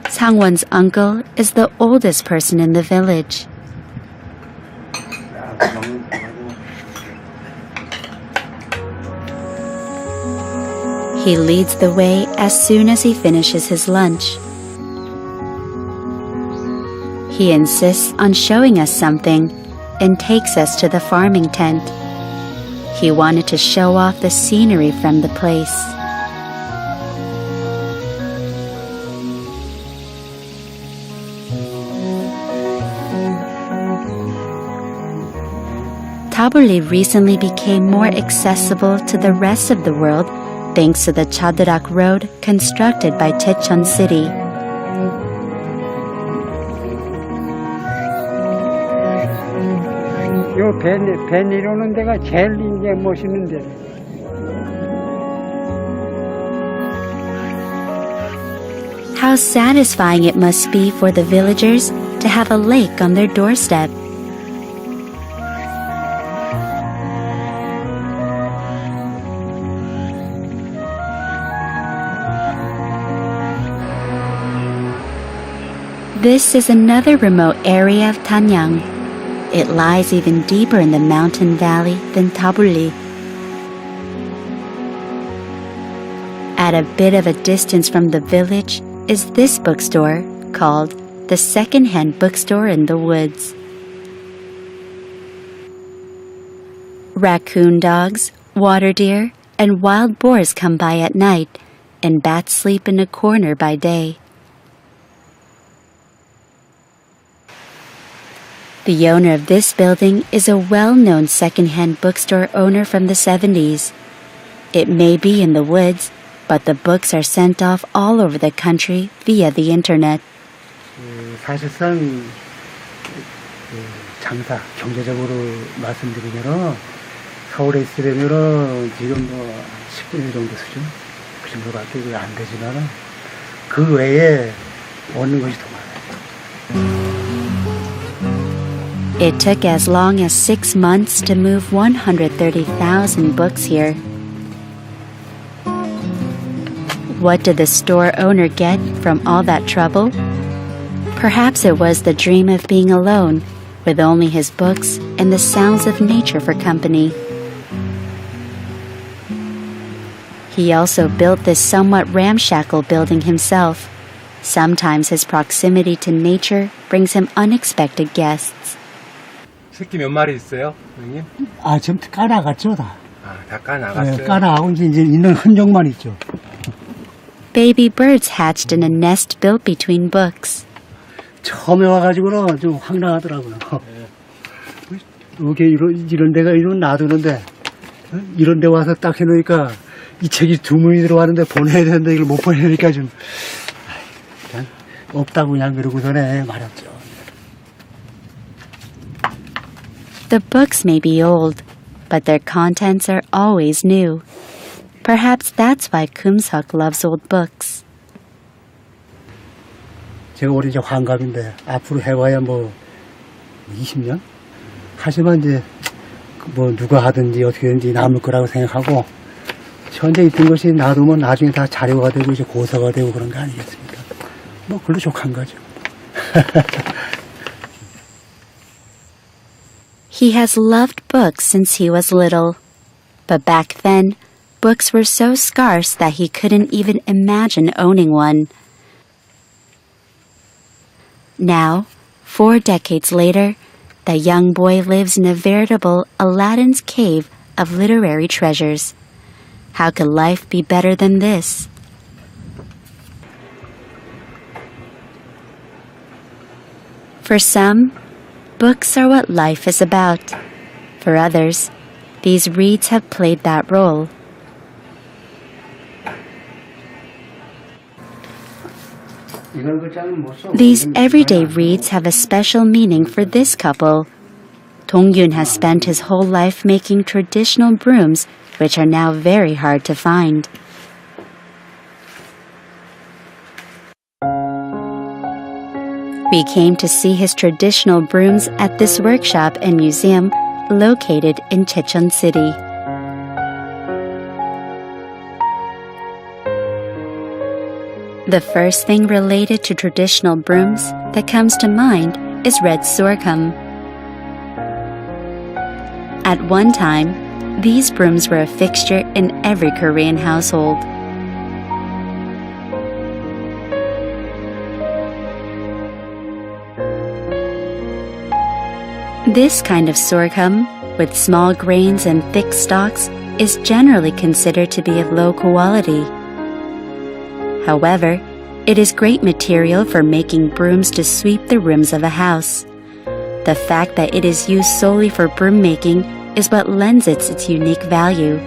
Sangwon's uncle is the oldest person in the village. He leads the way as soon as he finishes his lunch. He insists on showing us something and takes us to the farming tent. He wanted to show off the scenery from the place. Tabuli recently became more accessible to the rest of the world thanks to the Chadrak Road constructed by Daecheon City. 요 배 내려오는 데가 제일 이제 멋있는 데래. How satisfying it must be for the villagers to have a lake on their doorstep. This is another remote area of Tanyang. It lies even deeper in the mountain valley than Tabuli. At a bit of a distance from the village is this bookstore called the Second-Hand Bookstore in the Woods. Raccoon dogs, water deer, and wild boars come by at night, and bats sleep in a corner by day. The owner of this building is a well-known second-hand bookstore owner from the 70s. It may be in the woods, but the books are sent off all over the country via the internet. 사실상 장사, 경제적으로 말씀드리면 서울에 있으려면 지금 10분의 정도 수준? 그 정도밖에 안 되지만 그 외에 얻는 것이 더 많아요. It took as long as 6 months to move 130,000 books here. What did the store owner get from all that trouble? Perhaps it was the dream of being alone, with only his books and the sounds of nature for company. He also built this somewhat ramshackle building himself. Sometimes his proximity to nature brings him unexpected guests. 새끼 몇 마리 있어요, 선생님? 지금 까나갔죠, 다. 다 까나갔어요? 까나하고 이제 있는 흔적만 있죠. Baby birds hatched in a nest built between books. 처음에 와가지고는 좀 황당하더라고요. 이게 이런 데가 이런 놔두는데, 이런 데 와서 딱 해놓으니까 이 책이 주문이 들어왔는데 보내야 되는데 이걸 못 보내니까 좀, 그냥 없다고 그냥 그러고서네 말았죠. The books may be old, but their contents are always new. Perhaps that's why Kumseok loves old books. 제가 올해 이제 환갑인데 앞으로 해봐야 20년? 하지만 이제 누가 하든지 어떻게든지 남을 거라고 생각하고 현재 있던 것이 놔두면 나중에 다 자료가 되고 이제 고서가 되고 그런 거 아니겠습니까? 그걸로 족한 거죠. He has loved books since he was little. But back then, books were so scarce that he couldn't even imagine owning one. Now, 4 decades later, the young boy lives in a veritable Aladdin's cave of literary treasures. How could life be better than this? For some, books are what life is about. For others, these reads have played that role. These everyday reads have a special meaning for this couple. Dong-gyun has spent his whole life making traditional brooms, which are now very hard to find. We came to see his traditional brooms at this workshop and museum located in Daecheon City. The first thing related to traditional brooms that comes to mind is red sorghum. At one time, these brooms were a fixture in every Korean household. This kind of sorghum, with small grains and thick stalks, is generally considered to be of low quality. However, it is great material for making brooms to sweep the rooms of a house. The fact that it is used solely for broom making is what lends it its unique value.